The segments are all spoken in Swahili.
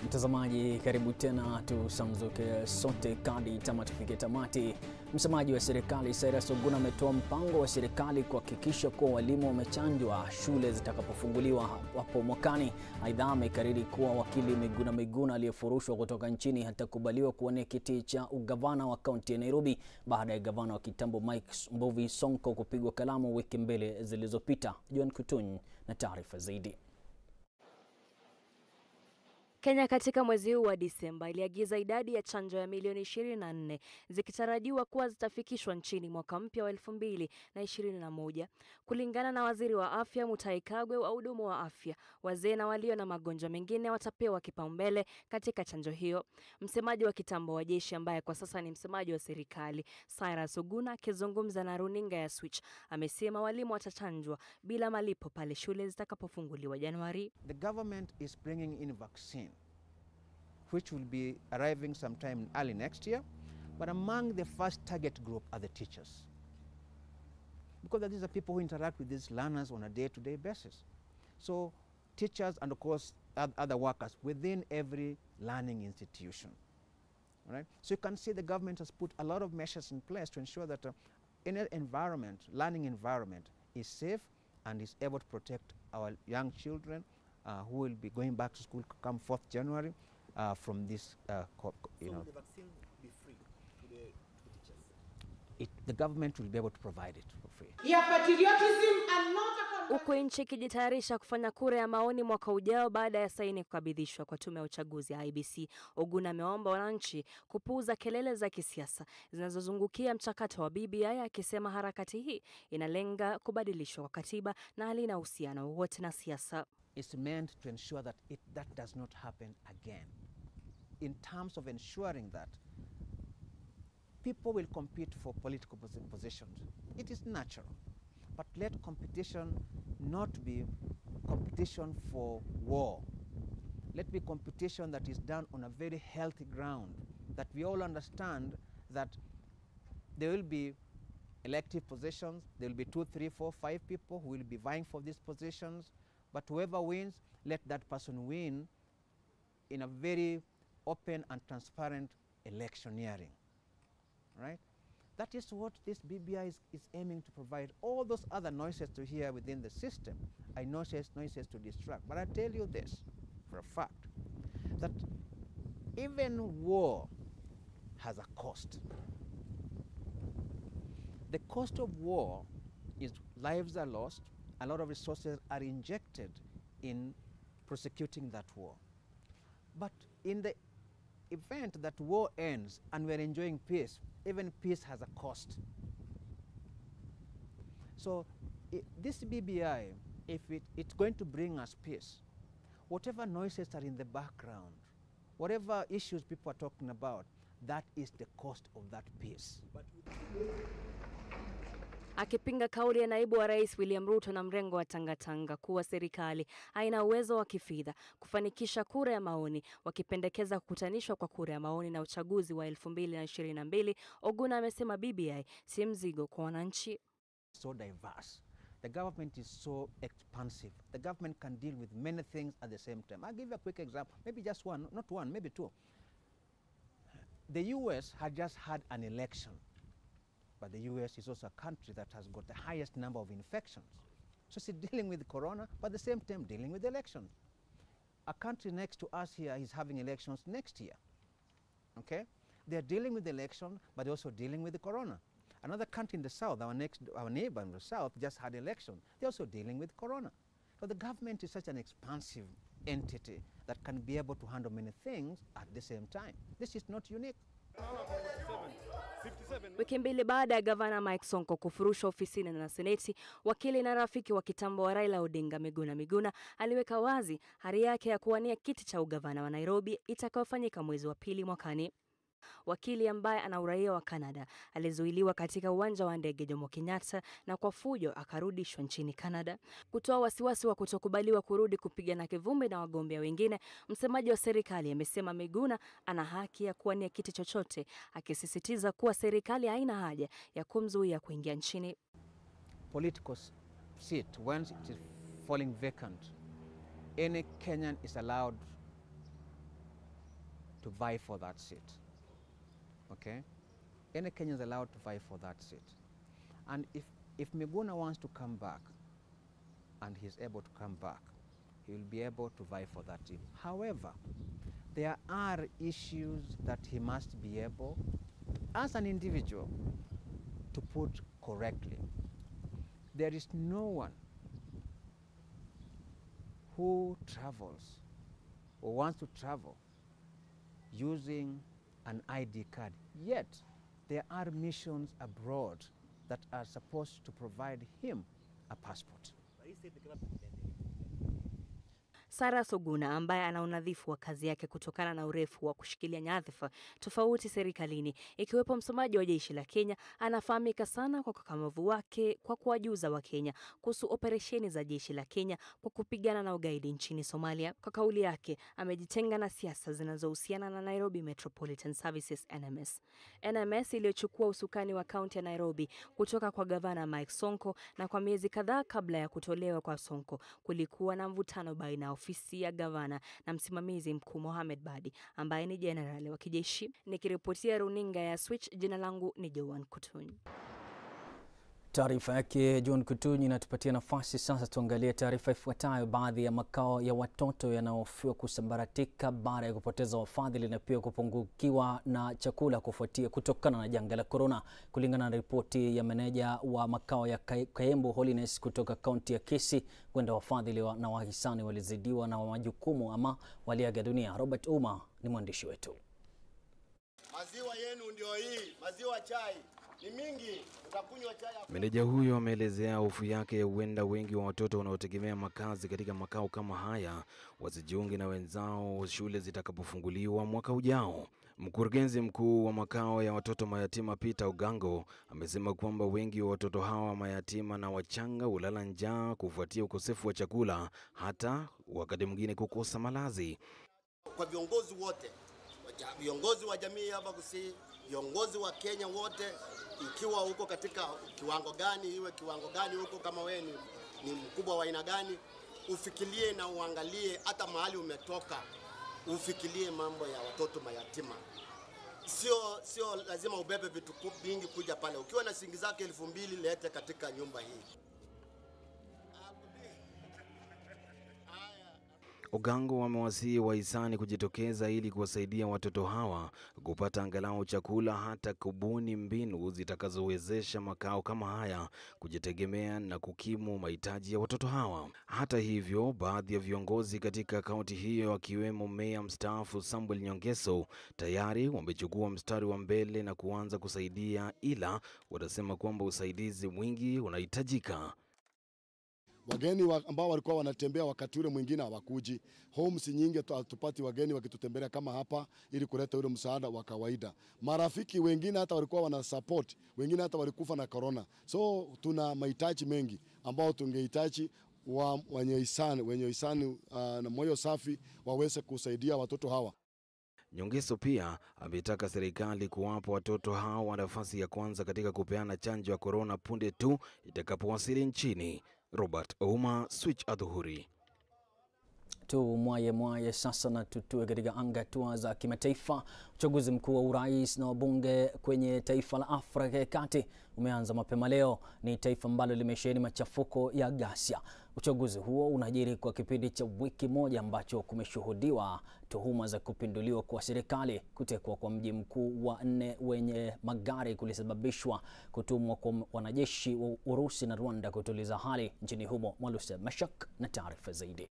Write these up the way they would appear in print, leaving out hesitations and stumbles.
Mtazamaji, karibu tena, tusamzuke sote kadi tufike tamati. Msemaji wa serikali Cyrus Oguna ametoa mpango wa serikali kuhakikisha kuwa walimu wamechanjwa shule zitakapofunguliwa hapo mwakani. Aidha, amekariri kuwa wakili Miguna aliyefurushwa kutoka nchini hatakubaliwa kuwania kiti cha ugavana wa kaunti ya Nairobi baada ya gavana wa kitambo Mike Mbuvi Sonko kupigwa kalamu wiki mbili zilizopita. John Kutuny na taarifa zaidi. Kenya katika mwezi huu wa Disemba iliagiza idadi ya chanjo ya milioni 24 zikitarajiwa kuwa zitafikishwa nchini mwaka mpya wa 2021. Kulingana na waziri wa afya Mutahi Kagwe, wahudumu wa afya, wazee na walio na magonjwa mengine watapewa kipaumbele katika chanjo hiyo. Msemaji wa kitambo wa jeshi ambaye kwa sasa ni msemaji wa serikali Cyrus Oguna, akizungumza na runinga ya Switch, amesema walimu watachanjwa bila malipo pale shule zitakapofunguliwa Januari. The government is bringing in vaccine which will be arriving sometime early next year, but among the first target group are the teachers, because these are people who interact with these learners on a day-to-day basis. So teachers and of course other workers within every learning institution. All right? So you can see the government has put a lot of measures in place to ensure that in an environment, learning environment, is safe and is able to protect our young children who will be going back to school come 4th January from this, So will the vaccine be free to the teachers? The government will be able to provide it for free. Huku nchi ikijitayarisha kufanya kura ya maoni mwaka ujao baada ya saini kukabidhishwa kwa tume ya uchaguzi ya IEBC, Oguna ameomba wananchi kupuuza kelele za kisiasa zinazozungukia mchakato wa BBI, akisema harakati hii inalenga kubadilishwa kwa katiba na halina uhusiano wowote na siasa. It's meant to ensure that that does not happen again, in terms of ensuring that people will compete for political positions. It is natural, but let competition not be competition for war. Let be competition that is done on a very healthy ground, that we all understand that there will be elective positions, there will be 2, 3, 4, 5 people who will be vying for these positions, but whoever wins, let that person win in a very open and transparent electioneering, right? That is what this BBI is aiming to provide. All those other noises to hear within the system are noises to distract. But I tell you this for a fact, that even war has a cost. The cost of war is lives are lost, a lot of resources are injected in prosecuting that war. But in the event that war ends and we're enjoying peace, even peace has a cost. So this BBI, if it's going to bring us peace, whatever noises are in the background, whatever issues people are talking about, that is the cost of that peace. Akipinga kauli ya naibu wa rais William Ruto na mrengo wa Tangatanga kuwa serikali haina uwezo wa kifedha kufanikisha kura ya maoni, wakipendekeza kukutanishwa kwa kura ya maoni na uchaguzi wa 2022, Oguna amesema BBI si mzigo kwa wananchi. So diverse. The government is so expansive. The government can deal with many things at the same time. I'll give you a quick example, maybe just one, not one, maybe two. The US had just had an election. But the US is also a country that has got the highest number of infections. So it's dealing with corona, but at the same time dealing with elections. A country next to us here is having elections next year. Okay? They're dealing with the election, but they're also dealing with the corona. Another country in the south, our neighbor in the south, just had election. They're also dealing with corona. So the government is such an expansive entity that can be able to handle many things at the same time. This is not unique. Wiki mbili baada ya gavana Mike Sonko kufurushwa ofisini na seneti, wakili na rafiki wa kitambo wa Raila Odinga Miguna aliweka wazi hari yake ya kuwania kiti cha ugavana wa Nairobi itakayofanyika mwezi wa pili mwakani. Wakili ambaye ana uraia wa Canada alizuiliwa katika uwanja wa ndege Jomo Kenyatta na kwa fujo akarudishwa nchini Canada. Kutoa wasiwasi wa kutokubaliwa kurudi kupigana kivumbi na wagombea wengine, msemaji wa serikali amesema Miguna ana haki ya kuwania kiti chochote, akisisitiza kuwa serikali haina haja ya kumzuia kuingia nchini. Political seat, once it is falling vacant, any Kenyan is allowed to vie for that seat. Okay? Any Kenyan is allowed to vie for that seat. And if Miguna wants to come back, and he's able to come back, he will be able to vie for that seat. However, there are issues that he must be able, as an individual, to put correctly. There is no one who travels or wants to travel using an ID card. Yet, there are missions abroad that are supposed to provide him a passport. Cyrus Oguna ambaye ana unadhifu wa kazi yake kutokana na urefu wa kushikilia nyadhifa tofauti serikalini ikiwepo msomaji wa jeshi la Kenya, anafahamika sana kwa ukakamavu wake kwa kuwajuza wa Kenya kuhusu operesheni za jeshi la Kenya kwa kupigana na ugaidi nchini Somalia. Kwa kauli yake, amejitenga na siasa zinazohusiana na Nairobi Metropolitan Services NMS. NMS iliyochukua usukani wa kaunti ya Nairobi kutoka kwa gavana Mike Sonko, na kwa miezi kadhaa kabla ya kutolewa kwa Sonko kulikuwa na mvutano baina ofisi ya gavana na msimamizi mkuu Mohamed Badi ambaye ni jenerali wa kijeshi. Nikiripotia runinga ya Switch, jina langu ni Joan Kutunyi. Taarifa yake John Kutunyi inatupatia nafasi sasa tuangalie taarifa ifuatayo. Baadhi ya makao ya watoto yanahofiwa kusambaratika baada ya kupoteza wafadhili na pia kupungukiwa na chakula kutokana na janga la corona. Kulingana na ripoti ya meneja wa makao ya Kayembo Holiness kutoka kaunti ya Kisii, kwenda wafadhili na wahisani walizidiwa na majukumu ama waliaga dunia. Robert Uma ni mwandishi wetu. Maziwa yenu ndio hii, maziwa chai ni mingi, utakunywa chai. Meneja huyo ameelezea hofu yake huenda wengi wa watoto wanaotegemea makazi katika makao kama haya wasijiunge na wenzao shule zitakapofunguliwa mwaka ujao. Mkurugenzi mkuu wa makao ya watoto mayatima Peter Ogango amesema kwamba wengi wa watoto hawa mayatima na wachanga hulala njaa kufuatia ukosefu wa chakula, hata wakati mwingine kukosa malazi. Kwa viongozi wote, viongozi wa jamii hapa Kisii, viongozi wa Kenya wote, ikiwa huko katika kiwango gani, iwe kiwango gani huko, kama wewe ni mkubwa wa aina gani, ufikirie na uangalie hata mahali umetoka, ufikirie mambo ya watoto mayatima. Sio lazima ubebe vitu vingi kuja pale. Ukiwa na shilingi zake 2,000 lete katika nyumba hii. Ogango wamewasihi wahisani kujitokeza ili kuwasaidia watoto hawa kupata angalau chakula, hata kubuni mbinu zitakazowezesha makao kama haya kujitegemea na kukimu mahitaji ya watoto hawa. Hata hivyo, baadhi ya viongozi katika kaunti hiyo akiwemo meya mstaafu Samuel Nyongeso tayari wamechukua mstari wa mbele na kuanza kusaidia, ila wanasema kwamba usaidizi mwingi unahitajika. Wageni ambao walikuwa wanatembea wakati ule mwingine hawakuji. Homes nyingi tupati wageni wakitutembelea kama hapa ili kuleta ule msaada wa kawaida. Marafiki wengine hata walikuwa wana support, wengine hata walikufa na corona. So tuna mahitaji mengi ambao tungehitaji wenye hisani na moyo safi waweze kusaidia watoto hawa. Nyongeso pia ametaka serikali kuwapa watoto hawa nafasi ya kwanza katika kupeana chanjo ya corona punde tu itakapowasili nchini. Robert Ouma, Switch ADHUHURI. Mwaye sasa na tutue katika anga za kimataifa. Uchaguzi mkuu wa urais na wabunge kwenye taifa la Afrika ya Kati umeanza mapema leo. Ni taifa ambalo limesheheni machafuko ya ghasia. Uchaguzi huo unajiri kwa kipindi cha wiki moja ambacho kumeshuhudiwa tuhuma za kupinduliwa kwa serikali. Kutekwa kwa mji mkuu wa 4 wenye magari kulisababishwa kutumwa kwa wanajeshi wa Urusi na Rwanda kutuliza hali nchini humo. Mwaluse Mashak na taarifa zaidi.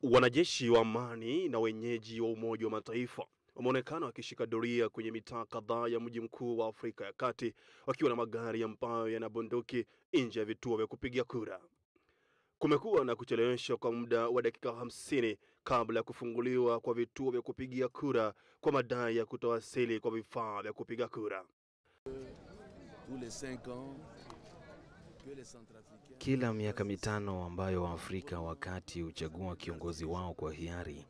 Wanajeshi wa amani na wenyeji wa Umoja wa Mataifa wameonekana wakishika doria kwenye mitaa kadhaa ya mji mkuu wa Afrika ya Kati wakiwa na magari ambayo yana bunduki nje ya vituo vya kupigia kura. Kumekuwa na kucheleweshwa kwa muda wa dakika 50 kabla ya kufunguliwa kwa vituo vya kupigia kura kwa madai ya kutowasili kwa vifaa vya kupiga kura. Kila miaka 5 ambayo Waafrika wakati huchagua kiongozi wao kwa hiari,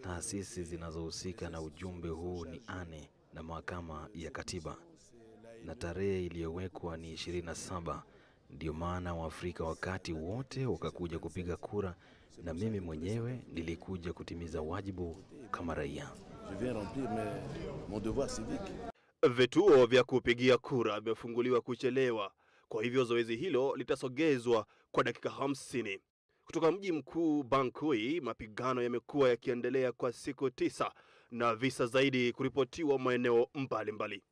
taasisi zinazohusika na ujumbe huu ni ANE na mahakama ya katiba, na tarehe iliyowekwa ni 27. Ndio maana Waafrika wakati wote wakakuja kupiga kura na mimi mwenyewe nilikuja kutimiza wajibu kama raia. Vituo vya kupigia kura vimefunguliwa kuchelewa, kwa hivyo zoezi hilo litasogezwa kwa dakika 50. Kutoka mji mkuu Bangui, mapigano yamekuwa yakiendelea kwa siku 9 na visa zaidi kuripotiwa maeneo mbalimbali.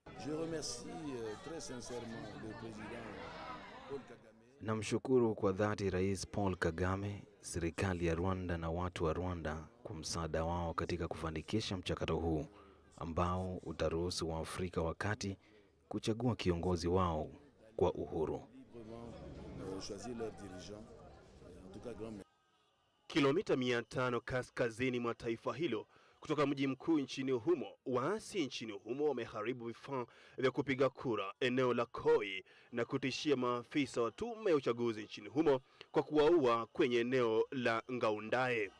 Namshukuru kwa dhati Rais Paul Kagame, serikali ya Rwanda na watu wa Rwanda kwa msaada wao katika kufanikisha mchakato huu ambao utaruhusu Waafrika wa Kati kuchagua kiongozi wao kwa uhuru. Kilomita 500 kaskazini mwa taifa hilo kutoka mji mkuu nchini humo, waasi nchini humo wameharibu vifaa vya kupiga kura eneo la Koi na kutishia maafisa wa tume ya uchaguzi nchini humo kwa kuwaua kwenye eneo la Ngaundae.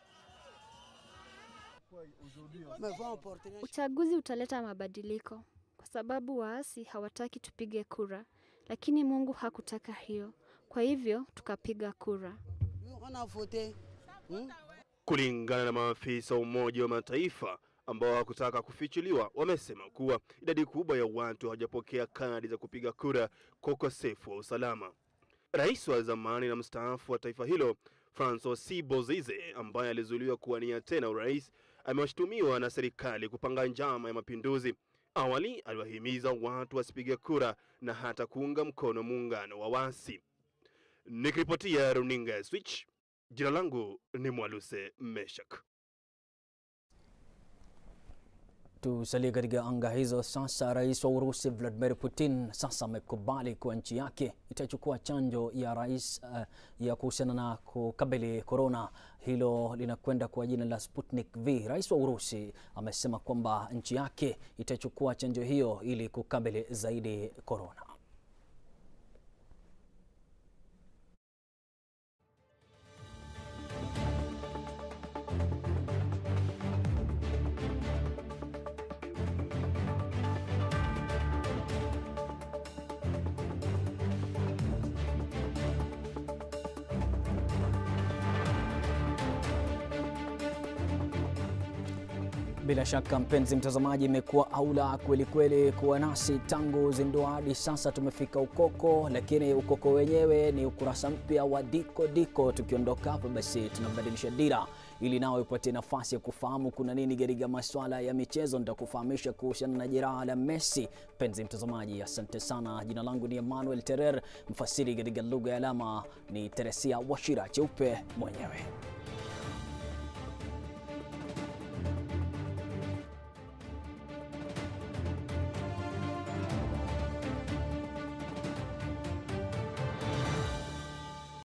Uchaguzi utaleta mabadiliko kwa sababu waasi hawataki tupige kura, lakini Mungu hakutaka hiyo. Kwa hivyo tukapiga kura. Kulingana na maafisa wa Umoja wa Mataifa ambao hakutaka kufichuliwa, wamesema kuwa idadi kubwa ya watu hawajapokea kadi za kupiga kura kwa ukosefu wa usalama. Rais wa zamani na mstaafu wa taifa hilo, Francois Bozize, ambaye alizuiliwa kuwania tena urais, amewashtumiwa na serikali kupanga njama ya mapinduzi. Awali aliwahimiza watu wasipige kura na hata kuunga mkono muungano wa waasi. Nikiripotia runinga Switch, jina langu ni Mwaluse Meshak. Tusalie katika anga hizo sasa. Rais wa Urusi Vladimir Putin sasa amekubali kwa nchi yake itachukua chanjo ya rais ya kuhusiana na kukabili corona. Hilo linakwenda kwa jina la Sputnik V. Rais wa Urusi amesema kwamba nchi yake itachukua chanjo hiyo ili kukabili zaidi corona. Bila shaka mpenzi mtazamaji, imekuwa aula kweli kweli kuwa nasi tangu zindua hadi sasa. Tumefika ukoko, lakini ukoko wenyewe ni ukurasa mpya wa Diko Diko. Tukiondoka hapa basi tunabadilisha dira ili nawe upate nafasi ya kufahamu kuna nini katika masuala ya michezo. Nitakufahamisha kuhusiana na jeraha la Messi. Mpenzi mtazamaji, asante sana. Jina langu ni Emmanuel Terer, mfasiri katika lugha ya alama ni Teresia Washira Cheupe mwenyewe.